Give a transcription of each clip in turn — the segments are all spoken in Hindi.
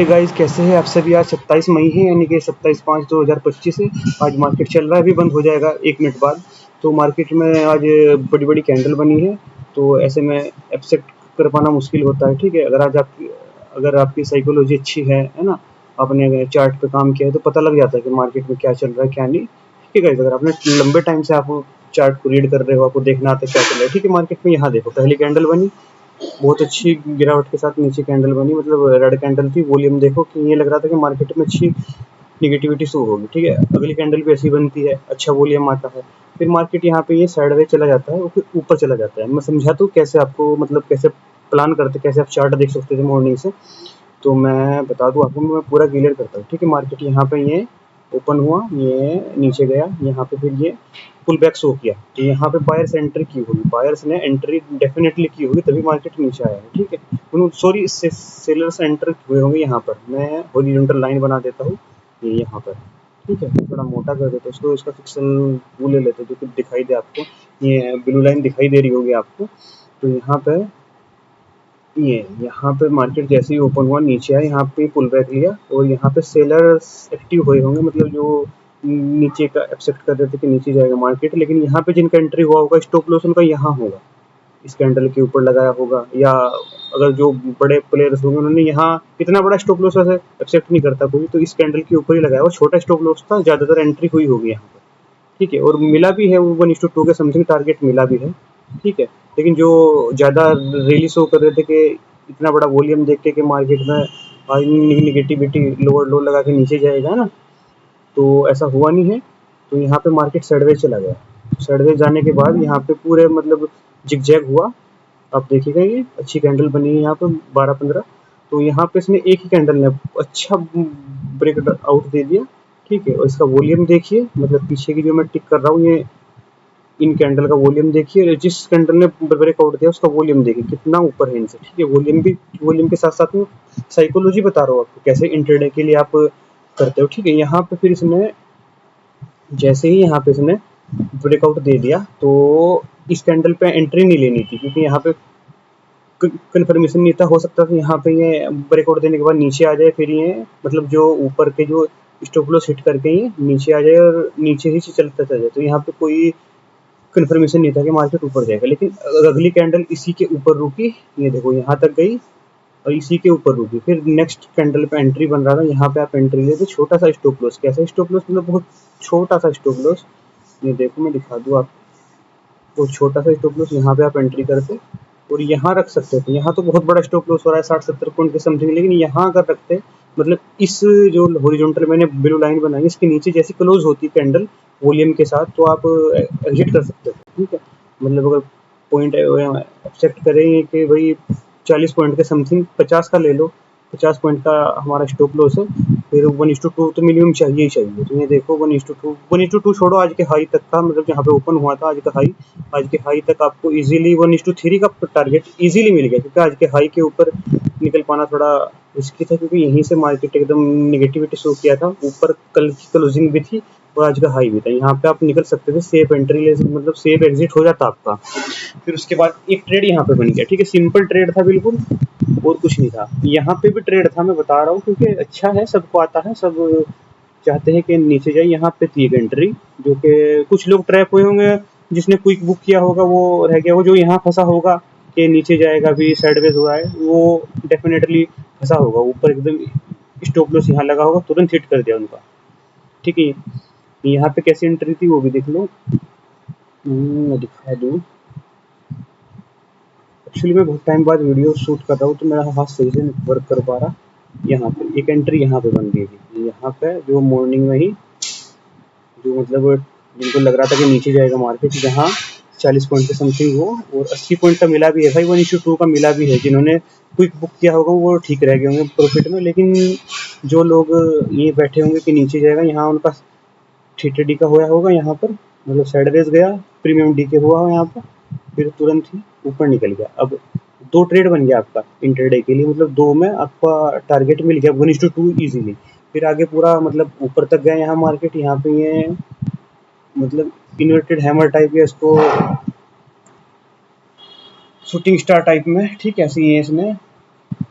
गाइस, कैसे हैं आप सभी। आज 27 मई है, यानी कि 27/5/2025 है। आज मार्केट चल रहा है, अभी बंद हो जाएगा 1 मिनट बाद। तो मार्केट में आज बड़ी बड़ी कैंडल बनी है, तो ऐसे में एक्सेप्ट कर पाना मुश्किल होता है। ठीक है, अगर आपकी साइकोलॉजी अच्छी है ना, आपने चार्ट पे काम किया है, तो पता लग जाता है कि मार्केट में क्या चल रहा है क्या नहीं। ठीक है गाइस, अगर आपने लंबे टाइम से आप चार्ट को रीड कर रहे हो, आपको देखना आता है क्या चल रहा है। ठीक है, मार्केट में यहाँ देखो, पहली कैंडल बनी, बहुत अच्छी गिरावट के साथ नीचे कैंडल बनी, मतलब रेड कैंडल थी। वॉल्यूम देखो कि ये लग रहा था कि मार्केट में अच्छी निगेटिविटी शो होगी। ठीक है, अगली कैंडल भी ऐसी बनती है, अच्छा वॉल्यूम आता है, फिर मार्केट यहाँ पे ये साइडवेज चला जाता है और फिर ऊपर चला जाता है। मैं समझाता हूँ कैसे आपको, मतलब कैसे प्लान करते, कैसे आप चार्ट देख सकते थे मॉर्निंग से। तो मैं बता दूं आपको, मैं पूरा क्लियर करता हूँ। ठीक है, मार्केट यहाँ पे ये ओपन हुआ, ये नीचे गया, यहाँ पे फिर ये पुल बैक शो किया, तो यहाँ पे बायर्स एंट्री की होगी, बायर्स ने एंट्री डेफिनेटली की होगी, तभी मार्केट नीचे आया है। ठीक है, सॉरी, सेलर्स एंटर हुए होंगे यहाँ पर। मैं हॉरिजॉन्टल लाइन बना देता हूँ ये यहाँ पर। ठीक है, थोड़ा मोटा कर देता हूँ इसको, इसका फिक्सल वो ले लेते हैं जो कि दिखाई दे आपको। ये ब्लू लाइन दिखाई दे रही होगी आपको। तो यहाँ पे ये यहाँ पे मार्केट जैसे ही ओपन हुआ, नीचे आया, यहाँ पे पुल बैक लिया और यहाँ पे सेलर्स एक्टिव हुए होंगे, मतलब जो नीचे का एक्सेप्ट कर रहे थे कि नीचे जाएगा मार्केट। लेकिन यहाँ पे जिनका एंट्री हुआ होगा, स्टॉप लॉस उनका यहाँ होगा, इस कैंडल के ऊपर लगाया होगा, या अगर जो बड़े प्लेयर्स होंगे उन्होंने यहाँ इतना बड़ा स्टॉप लॉस वैसे एक्सेप्ट नहीं करता कोई, तो इस कैंडल के ऊपर ही लगाया। और छोटा स्टॉप लॉस था, ज़्यादातर एंट्री हुई होगी यहाँ पर। ठीक है, और मिला भी है, वो 1:2 के समथिंग टारगेट मिला भी है। ठीक है, लेकिन जो ज़्यादा रेली शो कर रहे थे कि इतना बड़ा वॉल्यूम देख के कि मार्केट में आज निगेटिविटी लोअर लो लगा के नीचे जाएगा ना, तो ऐसा हुआ नहीं है। तो यहाँ पे मार्केट साइडवेज चला गया। साइडवेज जाने के बाद यहाँ पे पूरे मतलब जिगजैग हुआ। आप देखिएगा, ये अच्छी कैंडल बनी है यहाँ पे 12-15। तो यहाँ पे इसने एक ही कैंडल ने अच्छा ब्रेक आउट दे दिया। ठीक है, और इसका वॉल्यूम देखिए, मतलब पीछे की जो मैं टिक कर रहा हूँ, ये इन कैंडल का वॉल्यूम देखिए, जिस कैंडल ने ब्रेकआउट दिया उसका वॉल्यूम देखिए कितना ऊपर है इनसे। ठीक है, वॉल्यूम के साथ साथ में साइकोलॉजी बता रहा हूँ आपको, कैसे इंट्राडे के लिए आप करते हो। ठीक है, यहाँ पे फिर इसने जैसे ही यहाँ पे इसने ब्रेकआउट दे दिया, तो इस कैंडल पे एंट्री नहीं लेनी थी, क्योंकि यहाँ पे कंफर्मेशन नहीं था। हो सकता था यहाँ पे ये ब्रेकआउट देने के बाद नीचे आ जाए, फिर ये मतलब जो ऊपर के जो स्टॉप लॉस हिट करके ये नीचे आ जाए और नीचे ही चलता चल जाए। तो यहाँ पे कोई कंफर्मेशन नहीं था कि मार्केट ऊपर जाएगा। लेकिन अगली कैंडल इसी के ऊपर रुकी, ये देखो यहाँ तक गई और इसी के ऊपर रुकी। फिर नेक्स्ट कैंडल पे एंट्री बन रहा था, यहाँ पे आप एंट्री लेते, छोटा सा स्टॉप लॉस। कैसा स्टॉप लॉस, मतलब बहुत छोटा सा स्टॉप लॉस। ये देखो, मैं दिखा दूँ आपको, बहुत छोटा सा स्टॉप लॉस यहाँ पे आप एंट्री करते और यहाँ रख सकते थे। यहाँ तो बहुत बड़ा स्टॉप लॉस हो रहा है 60-70 पॉइंट के समथिंग, लेकिन यहाँ अगर रखते, मतलब इस जो हॉरिजॉन्टल मैंने ब्लू लाइन बनाई, इसके नीचे जैसी क्लोज होती कैंडल वॉल्यूम के साथ, तो आप एग्जिट कर सकते थे। ठीक है, मतलब अगर पॉइंट एक्सेप्ट करें कि भाई 40 पॉइंट के समथिंग, 50 का ले लो, 50 पॉइंट का हमारा स्टॉप लॉस है, फिर 1:2 तो मिनिमम चाहिए ही चाहिए। तो ये देखो 1:2 छोड़ो, आज के हाई तक का, मतलब जहाँ पे ओपन हुआ था आज के हाई तक आपको इजीली 1:3 का टारगेट इजीली मिल गया, क्योंकि आज के हाई के ऊपर निकल पाना थोड़ा रिस्की था, क्योंकि यहीं से मार्केट एकदम निगेटिविटी शो किया था। ऊपर कल की क्लोजिंग भी थी और आज का हाई भी था, यहाँ पे आप निकल सकते थे, सेफ एंट्री ले, मतलब सेफ एग्जिट हो जाता आपका। फिर उसके बाद एक ट्रेड यहाँ पे बन गया। ठीक है, सिंपल ट्रेड था बिल्कुल, और कुछ नहीं था। यहाँ पे भी ट्रेड था, मैं बता रहा हूँ, क्योंकि अच्छा है, सबको आता है, सब चाहते हैं कि नीचे जाए। यहाँ पे थी एक एंट्री, जो कि कुछ लोग ट्रैप हुए होंगे, जिसने क्विक बुक किया होगा वो रह गया, वो जो यहाँ फंसा होगा कि नीचे जाएगा, भी साइडवेज हुआ है, वो डेफिनेटली फंसा होगा। ऊपर एकदम स्टॉप लॉस यहाँ लगा होगा, तुरंत हिट कर दिया उनका। ठीक है, यहाँ पे कैसी एंट्री थी वो भी देख लो, मैं दिखा दूँ। एक्चुअली मैं बहुत टाइम बाद वीडियो शूट कर रहा हूँ, तो मेरा हाथ सही से वर्क कर पा रहा। यहाँ पे एक एंट्री यहाँ पे बन गई थी, यहाँ पे जो मॉर्निंग में ही, जो मतलब जिनको लग रहा था कि नीचे जाएगा मार्केट, जहाँ 40 पॉइंट के समथिंग हो, और 80 पॉइंट का मिला भी है भाई, 1:2 का मिला भी है। जिन्होंने क्विक बुक किया होगा वो ठीक रह गए होंगे प्रॉफिट में, लेकिन जो लोग ये बैठे होंगे कि नीचे जाएगा, यहाँ उनका थीटा डी का होया होगा, यहाँ पर मतलब साइडवेज गया, प्रीमियम डी के हुआ हो यहाँ पर, फिर तुरंत ही ऊपर निकल गया। अब 2 ट्रेड बन गया आपका इंटरडे के लिए, मतलब 2 में आपका टारगेट मिल गया 1:2 इजीली। फिर आगे पूरा मतलब ऊपर तक गया यहाँ मार्केट, यहाँ पे ये मतलब इन्वर्टेड हैमर टाइप है, इसको शूटिंग स्टार टाइप में। ठीक है, ऐसे ही है इसने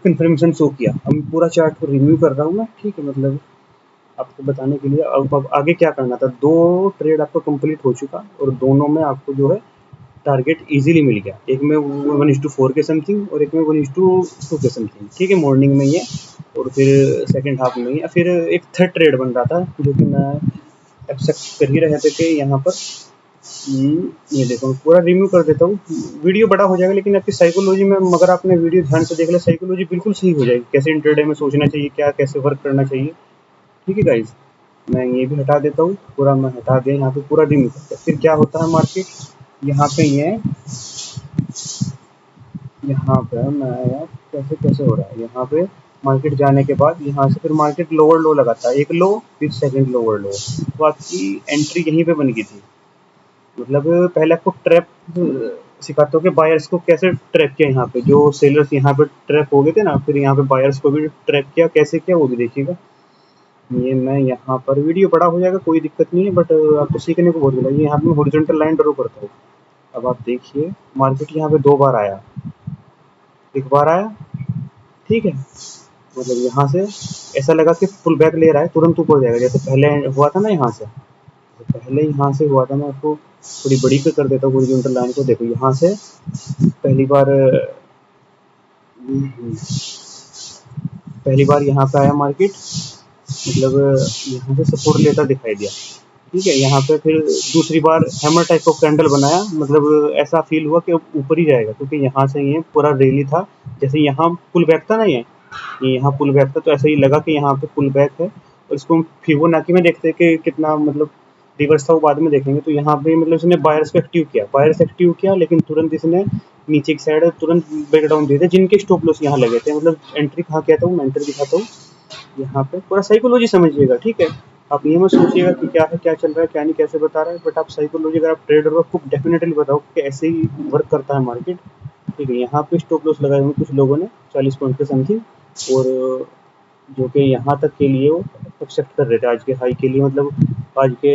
कंफर्मेशन शो किया। अब पूरा चार्ट को रिव्यू कर रहा हूँ मैं, ठीक है, मतलब आपको बताने के लिए। अब आगे क्या करना था, 2 ट्रेड आपका कंप्लीट हो चुका और दोनों में आपको जो है टारगेट इजीली मिल गया। एक में 1:4 के समथिंग और एक में 1:2 के समथिंग, ठीक है, मॉर्निंग में ही है। और फिर सेकंड हाफ में ही फिर एक थर्ड ट्रेड बन रहा था जो कि मैं एक्सेप्ट कर ही रहे थे कि यहाँ पर ये देखो पूरा रिव्यू कर देता हूँ। वीडियो बड़ा हो जाएगा लेकिन आपकी साइकोलॉजी में अगर आपने वीडियो ध्यान से देख लिया, साइकोलॉजी बिल्कुल सही हो जाएगी, कैसे इंट्राडे में सोचना चाहिए, क्या कैसे वर्क करना चाहिए। ठीक है गाइज, मैं ये भी हटा देता हूँ, पूरा मैं हटा दिया, यहाँ पे पूरा रिव्यू करता हूँ। फिर क्या होता है मार्केट, यहाँ पे ये यहाँ पे मैं यार कैसे कैसे हो रहा है, यहाँ पे मार्केट जाने के बाद यहाँ से फिर मार्केट लोअर लो लगाता है, एक लो फिर सेकंड लोअर लो, तो आपकी एंट्री यहीं पे बन गई थी। मतलब पहले आपको ट्रैप सिखाते हो कि बायर्स को कैसे ट्रैप किया, यहाँ पे जो सेलर्स यहाँ पे ट्रैप हो गए थे ना, फिर यहाँ पे बायर्स को भी ट्रैप किया, कैसे किया वो भी देखिएगा। ये मैं यहाँ पर वीडियो बड़ा हो जाएगा कोई दिक्कत नहीं है, बट आपको सीखने को बहुत मिला। ये यहाँ पे मैं हॉरिजॉन्टल लाइन ड्रॉ करता हूँ। अब आप देखिए मार्केट यहाँ पे 2 बार आया, एक बार आया, ठीक है, मतलब यहाँ से ऐसा लगा कि पुल बैक ले रहा है, तुरंत ऊपर जाएगा, जैसे पहले हुआ था ना यहाँ से, तो पहले यहाँ से हुआ था। मैं आपको थोड़ी बड़ी पे कर देता हूँ हॉरिजॉन्टल लाइन को, देखो यहाँ से पहली बार यहाँ पे आया मार्केट, मतलब यहाँ से सपोर्ट लेता दिखाई दिया, ठीक है। यहाँ पे फिर दूसरी बार हैमर टाइप ऑफ कैंडल बनाया, मतलब ऐसा फील हुआ कि ऊपर ही जाएगा, क्योंकि यहाँ से ये पूरा रैली था, जैसे यहाँ पुल बैक था ना, ये यहाँ पुल बैक था, तो ऐसा ही लगा कि यहाँ पे पुल बैक है। और इसको फिबोनाची में देखते हैं कि कितना मतलब रिवर्स था, वो बाद में देखेंगे। तो यहाँ पे मतलब इसने बायर्स को एक्टिव किया, लेकिन तुरंत इसने नीचे की साइड तुरंत ब्रेकडाउन दिए थे, जिनके स्टॉप लॉस यहाँ लगे थे। मतलब एंट्री कहाँ किया था वो मैं एंट्री दिखाता हूँ, यहाँ पे पूरा साइकोलॉजी समझिएगा, ठीक है। आप ये मत सोचिएगा कि क्या है, क्या चल रहा है, क्या नहीं, कैसे बता रहा है, बट आप साइकोलॉजी अगर आप ट्रेडर हो आपको डेफिनेटली बताओ कि ऐसे ही वर्क करता है मार्केट, ठीक है। यहाँ पे स्टॉप लॉस लगाए हुए कुछ लोगों ने 40 पॉइंट के समथिंग, और जो कि यहाँ तक के लिए वो एक्सेप्ट कर रहे थे आज के हाई के लिए, मतलब आज के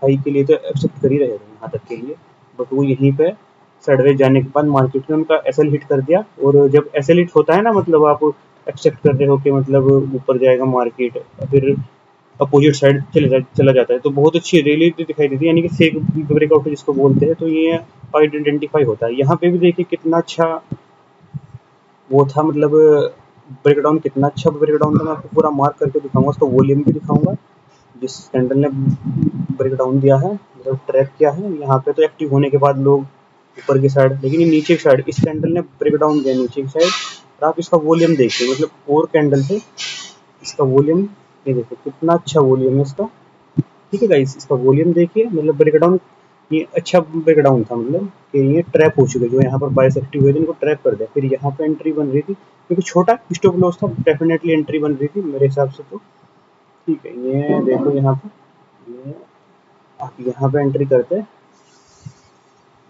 हाई के लिए तो एक्सेप्ट कर ही रहे थे यहाँ तक के लिए, बट वो यहीं पे साइडवेज जाने के बाद मार्केट ने उनका एसएल हिट कर दिया। और जब एसएल हिट होता है ना, मतलब आप एक्सेप्ट कर रहे हो कि मतलब ऊपर जाएगा मार्केट, फिर अपोजिट साइड चला जाता है, तो बहुत अच्छी रैली दिखाई देती है, यानी कि फेक ब्रेकआउट जिसको बोलते हैं। तो ये आइडेंटिफाई होता है। यहाँ पे भी देखिए कितना अच्छा वो था, मतलब ब्रेकडाउन, कितना अच्छा ब्रेकडाउन था। मैं आपको पूरा मार्क करके दिखाऊंगा, उसका वॉल्यूम भी दिखाऊंगा जिस कैंडल ने ब्रेकडाउन दिया है, मतलब ट्रैप किया है। यहाँ पे तो एक्टिव होने के बाद लोग ऊपर की साइड, लेकिन ये नीचे की साइड इस कैंडल ने ब्रेकडाउन दिया नीचे की साइड। और आप इसका वॉल्यूम देखिए, मतलब 4 कैंडल से इसका वॉल्यूम, ये देखो कितना अच्छा वॉल्यूम है इसका, ठीक है गाइस। इसका वॉल्यूम देखिए, मतलब ब्रेकडाउन, ये अच्छा ब्रेकडाउन था, मतलब कि ये ट्रैप हो चुके, जो यहाँ पर बायर्स एक्टिव हुए थे इनको ट्रैप कर दिया। फिर यहाँ पे एंट्री बन रही थी, क्योंकि छोटा स्टॉप लॉस था, डेफिनेटली एंट्री बन रही थी मेरे हिसाब से, तो ठीक है। ये देखो यहाँ पे, ये आप यहाँ पे एंट्री करते,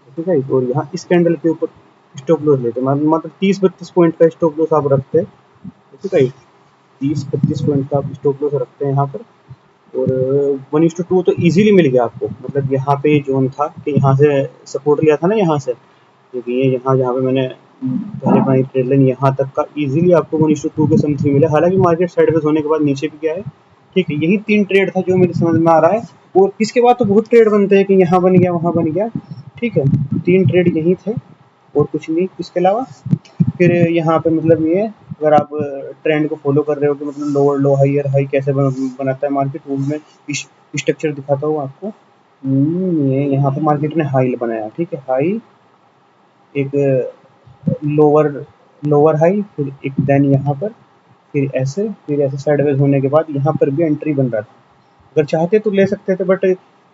ठीक है, और यहाँ इस कैंडल के ऊपर स्टॉप लॉस लेते, मतलब 30-32 पॉइंट का स्टॉप लॉस आप रखते, ठीक है, 30-32 पॉइंट का आप स्टॉप लॉस रखते हैं यहाँ पर। और 1:2 तो इजीली मिल गया आपको, मतलब यहाँ पे जोन था कि यहाँ से सपोर्ट लिया था ना, यहाँ से, क्योंकि ये यहाँ जहाँ पे मैंने पहले बनाई ट्रेड लाइन, यहाँ तक का इजीली आपको 1:2 के समथिंग मिला। हालांकि मार्केट साइडवेज होने के बाद नीचे भी गया है, ठीक है। यही 3 ट्रेड था जो मेरे समझ में आ रहा है, और इसके बाद तो बहुत ट्रेड बनते हैं कि यहाँ बन गया वहाँ बन गया, ठीक है। 3 ट्रेड यही थे और कुछ नहीं इसके अलावा। फिर यहाँ पे मतलब ये, अगर आप ट्रेंड को फॉलो कर रहे हो कि मतलब लोअर लो हायर हाई कैसे बनाता है मार्केट, वो मैं स्ट्रक्चर दिखाता हूँ आपको। ये यहाँ पे मार्केट ने हाई बनाया, ठीक है, हाई, एक लोअर लोअर हाई, फिर एक देन यहाँ पर, फिर ऐसे साइडवेज होने के बाद यहाँ पर भी एंट्री बन रहा था। अगर चाहते तो ले सकते थे, बट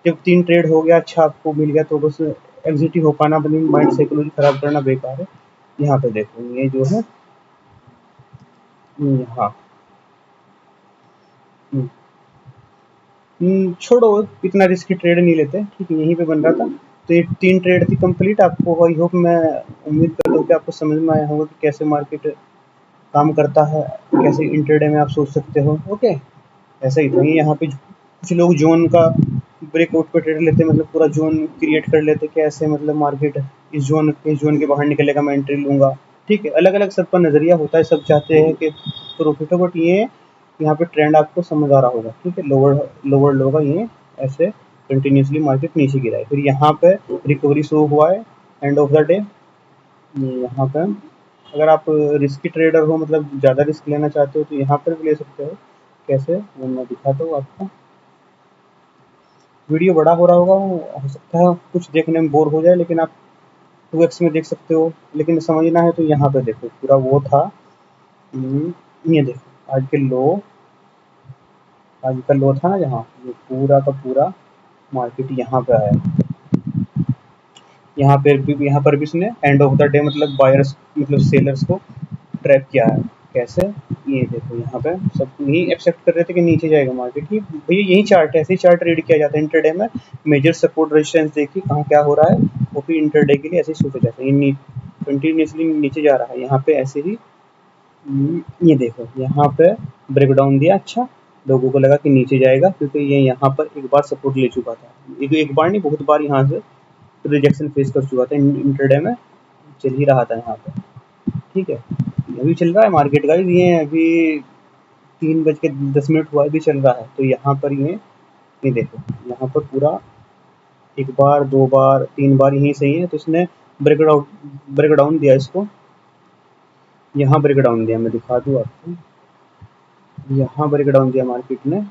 जब 3 ट्रेड हो गया, अच्छा आपको मिल गया, तो बस एग्जिट ही हो पाना, अपनी माइंड साइकोलॉजी खराब करना बेकार है। यहाँ पे देखो ये जो है, हाँ, छोड़ो, इतना रिस्की ट्रेड नहीं लेते, ठीक है। यहीं पे बन रहा था, तो ये 3 ट्रेड थी कंप्लीट। आपको आई होप, मैं उम्मीद करता हूँ कि आपको समझ में आया होगा कि कैसे मार्केट काम करता है, कैसे इंट्राडे में आप सोच सकते हो, ओके। ऐसा ही था। यहाँ पे कुछ लोग जोन का ब्रेकआउट पे ट्रेड लेते, मतलब पूरा जोन क्रिएट कर लेते कि ऐसे मतलब मार्केट इस जोन के बाहर निकलेगा, मैं एंट्री लूंगा, ठीक है, अलग अलग सबका नज़रिया होता है, सब चाहते हैं कि प्रॉफिट हो, बट ये यहाँ पे ट्रेंड आपको समझ आ रहा होगा। ठीक है, लोअर लोअर लो का ये ऐसे कंटिन्यूसली मार्केट नीचे गिरा है, फिर यहाँ पे रिकवरी शो हुआ है एंड ऑफ द डे। यहाँ पे अगर आप रिस्की ट्रेडर हो, मतलब ज़्यादा रिस्क लेना चाहते हो, तो यहाँ पर भी ले सकते हो। कैसे, वो मैं दिखाता हूँ आपको। वीडियो बड़ा हो रहा होगा, हो सकता है कुछ देखने में बोर हो जाए, लेकिन आप 2x में देख सकते हो। लेकिन समझना है तो यहाँ पे देखो, पूरा वो था। ये देखो आज का लो था ना, यहाँ ये पूरा का पूरा मार्केट यहाँ पे आया। यहाँ पर भी इसने एंड ऑफ द डे मतलब बायर्स मतलब सेलर्स को ट्रैप किया है। कैसे, ये देखो यहाँ पे सब यही एक्सेप्ट कर रहे थे कि नीचे जाएगा मार्केट की। भैया यही चार्ट है, ऐसे ही चार्ट रीड किया जाता है इंटरडे में। मेजर सपोर्ट रेजिस्टेंस देखिए कहाँ क्या हो रहा है, वो फिर इंटरडे के लिए ऐसे ही शूट हो जाता है। ये कंटिन्यूसली नीचे जा रहा है, यहाँ पे ऐसे ही। ये देखो यहाँ पे ब्रेकडाउन दिया। अच्छा, लोगों को लगा कि नीचे जाएगा, क्योंकि ये यहाँ पर एक बार सपोर्ट ले चुका था। एक बार नहीं, बहुत बार यहाँ से रिजेक्शन फेस कर चुका था। इंटरडे में चल ही रहा था यहाँ पे। ठीक है, अभी चल रहा है मार्केट का, ये अभी 3:10 हुआ, अभी चल रहा है। तो यहाँ पर ये देखो, यहाँ पर पूरा एक बार, दो बार, तीन बार यहीं सही है। तो इसने ब्रेकडाउन दिया इसको, यहाँ ब्रेकडाउन दिया। मैं दिखा दूँ आपको, यहाँ ब्रेकडाउन दिया मार्केट ने।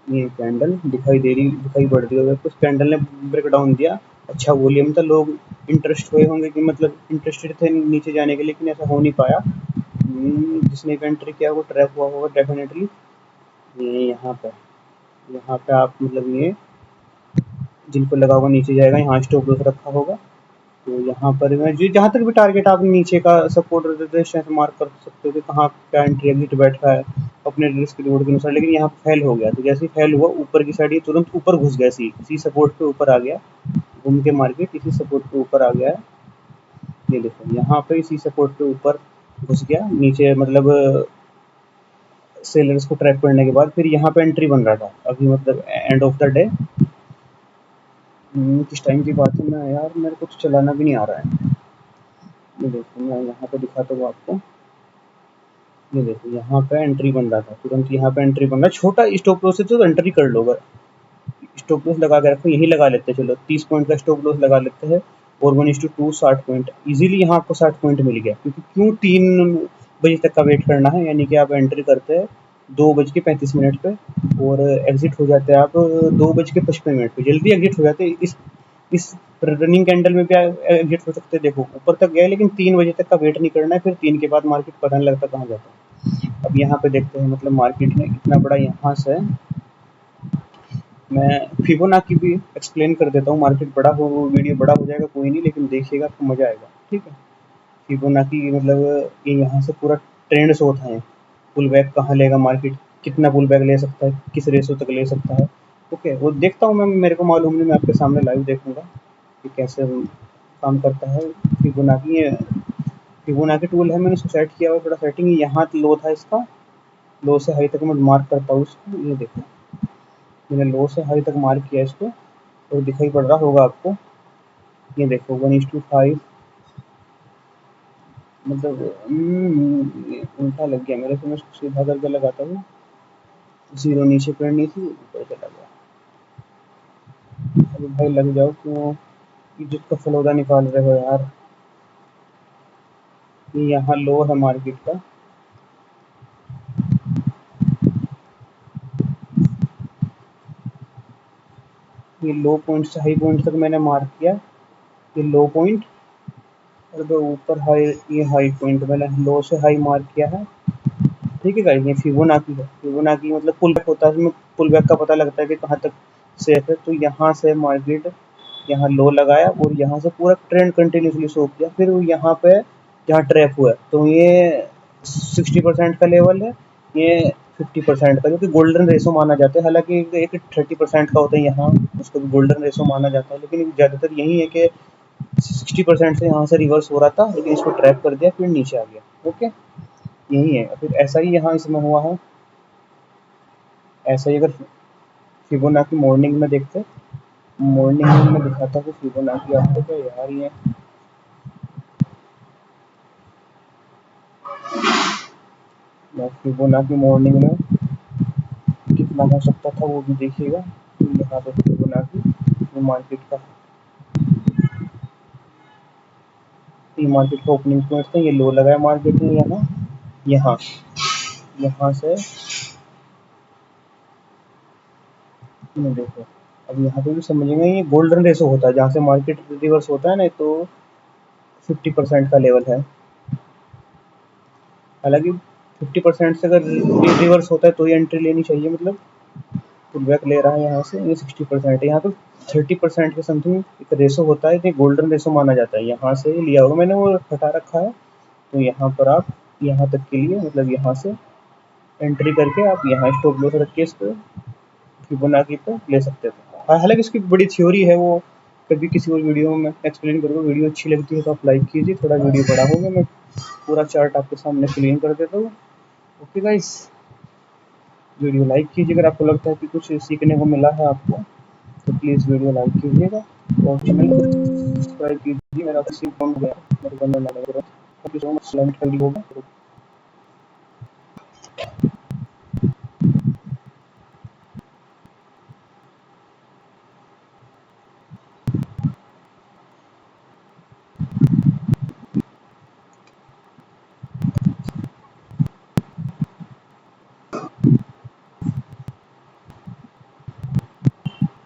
ये कैंडल दिखाई पड़ रही है, कुछ कैंडल ने ब्रेकडाउन दिया। अच्छा वॉल्यूम था, लोग इंटरेस्ट हुए होंगे कि मतलब इंटरेस्टेड थे नीचे जाने के, लेकिन ऐसा हो नहीं पाया। जिसने एंट्री किया वो ट्रैप हुआ होगा डेफिनेटली। ये यहाँ पे आप मतलब ये जिनको लगा हुआ नीचे जाएगा, यहाँ स्टॉप लॉस रखा होगा। तो यहाँ पर मैं जहाँ तक भी टारगेट आप नीचे का सपोर्ट रेजिस्टेंस मार्क कर सकते हो कि कहाँ क्या एंट्री एग्जिट बैठ रहा है अपने रिस्क रिवॉर्ड के अनुसार। लेकिन यहाँ फेल हो गया, तो जैसे ही फेल हुआ ऊपर की साइड ये तुरंत ऊपर घुस गया, इसी सपोर्ट पे ऊपर आ गया, घूम के मार्केट इसी सपोर्ट पे ऊपर आ गया है। ये देखो यहाँ पे इसी सपोर्ट पे ऊपर घुस गया नीचे, मतलब सेलर्स को ट्रैप करने के बाद फिर यहाँ पे एंट्री बन रहा था अभी, मतलब एंड ऑफ द डे। किस टाइम की बात है, मैं यार मेरे को तो चलाना भी नहीं आ रहा है। ये देखो मैं यहाँ पे दिखाता हूँ आपको। ये देखो यहाँ पे एंट्री बन रहा था, तुरंत यहाँ पे एंट्री बन रहा है। छोटा स्टॉप लॉस है तो एंट्री कर लो, अगर स्टॉप लॉस लगा के रखो, यही लगा लेते हैं। चलो 30 पॉइंट का स्टॉप लॉस लगा लेते हैं, और 1:2 60 पॉइंट इजीली यहाँ आपको 60 पॉइंट मिल गया। क्योंकि क्यों 3 बजे तक का वेट करना है, यानी कि आप एंट्री करते हैं 2:35 पे, और एग्जिट हो जाते हैं आप 2:55 पे। जल्दी एग्जिट हो जाते हैं। इस रनिंग कैंडल में भी एग्जिट हो सकते हैं। देखो ऊपर तक गया, लेकिन 3 बजे तक का वेट नहीं करना है, फिर 3 के बाद मार्केट पता नहीं लगता कहाँ जाता है। अब यहाँ पे देखते हैं, मतलब मार्केट में इतना बड़ा यहाँ से, मैं फिबोनाची भी एक्सप्लेन कर देता हूँ। मार्केट बड़ा हो, वीडियो बड़ा हो जाएगा कोई नहीं, लेकिन देखिएगा आपको मजा आएगा। ठीक है, फिबोनाची मतलब ये यहाँ से पूरा ट्रेंड शो होता है, पुल बैक कहाँ लेगा मार्केट, कितना पुल बैक ले सकता है, किस रेशो तक ले सकता है। ओके, वो देखता हूँ मैं, मेरे को मालूम नहीं, मैं आपके सामने लाइव देखूंगा कि कैसे काम करता है फिबोनाची। फिबोनाची टूल है, मैंने उसको सेट किया हुआ थोड़ा सेटिंग। यहाँ लो था इसका, लो से हाई तक मैं मार्क करता हूँ उसको। ये देखो मैंने लो से हाई तक मार्क किया इसको, तो दिखाई पड़ रहा होगा आपको। ये देखो 1:5, मतलब ये उल्टा लग गया मेरे से, मैं इसको सीधा करके लगाता हूँ। जीरो नीचे पड़नी थी, ऊपर चला गया। अरे भाई लग जाओ, क्यों इज्जत का फलौदा निकाल रहे हो यार। ये यहाँ लो है मार्केट का, ये लो पॉइंट से हाई पॉइंट तक मैंने मार्क किया। ये लो पॉइंट, और तो ऊपर हाई, ये हाई पॉइंट मैंने लो से हाई मार्क किया है। ठीक है गाइस, ये फिबोनाची है। फिबोनाची मतलब पुल बैक होता है, इसमें पुल बैक का पता लगता है कि कहाँ तक सेफ है। तो यहाँ से मार्केट यहाँ लो लगाया, और यहाँ से पूरा ट्रेंड कंटिन्यूसली शो किया। फिर वो यहाँ पे जहाँ ट्रैप हुआ, तो ये 60% का लेवल है, ये 50% का, जो कि गोल्डन रेशो माना जाता है। हालांकि एक 30% का होता है यहाँ, उसको भी गोल्डन रेशो माना जाता है, लेकिन ज़्यादातर यही है कि 60% से यहाँ से रिवर्स हो रहा था, लेकिन इसको ट्रैप कर दिया, फिर नीचे आ गया। ओके, यही है। फिर ऐसा ही यहाँ इसमें हुआ है, ऐसा ही अगर फिबोनाची मॉर्निंग में देखते, मॉर्निंग में मैं दिखाता हूँ फिबोनाची आपको। तो यार ये मैं फिबोनाची मॉर्निंग में कितना हो सकता था वो भी देखिएगा। तो यहाँ पे फिबोनाची मार्केट का, ये मार्केट का ओपनिंग पॉइंट था, ये लो लगाया मार्केट ने यहाँ, यहाँ यहाँ से देखो। अब यहाँ पे भी समझेंगे, ये गोल्डन रेशो होता है जहाँ से मार्केट रिवर्स होता है ना, तो 50% का लेवल है। हालांकि 50% से अगर रिवर्स होता है तो ये एंट्री लेनी चाहिए, मतलब पुल बैक ले रहा है यहाँ से, ये 60% है। यहाँ पे 30% के समथिंग एक रेशो होता है, ये गोल्डन रेशो माना जाता है। यहाँ से लिया होगा मैंने, वो हटा रखा है, तो यहाँ पर आप यहाँ तक के लिए, मतलब यहाँ से एंट्री करके आप यहाँ स्टॉप लॉस रख के इसको फिबोनाची पे ले सकते थे। हालांकि इसकी बड़ी थ्योरी है, वो कभी किसी और वीडियो में एक्सप्लेन करूँगा। वीडियो अच्छी लगती है तो आप लाइक कीजिए, थोड़ा वीडियो बड़ा होगा, मैं पूरा चार्ट आपके सामने क्लीन कर देता हूँ। ओके गाइस, वीडियो लाइक कीजिए अगर आपको लगता है कि कुछ सीखने को मिला है आपको, तो प्लीज़ वीडियो लाइक कीजिएगा और चैनल को सब्सक्राइब कीजिए। मेरा किसी कम हो गया, मेरे बंदा ना लग रहा। थैंक यू सो मच, होगा।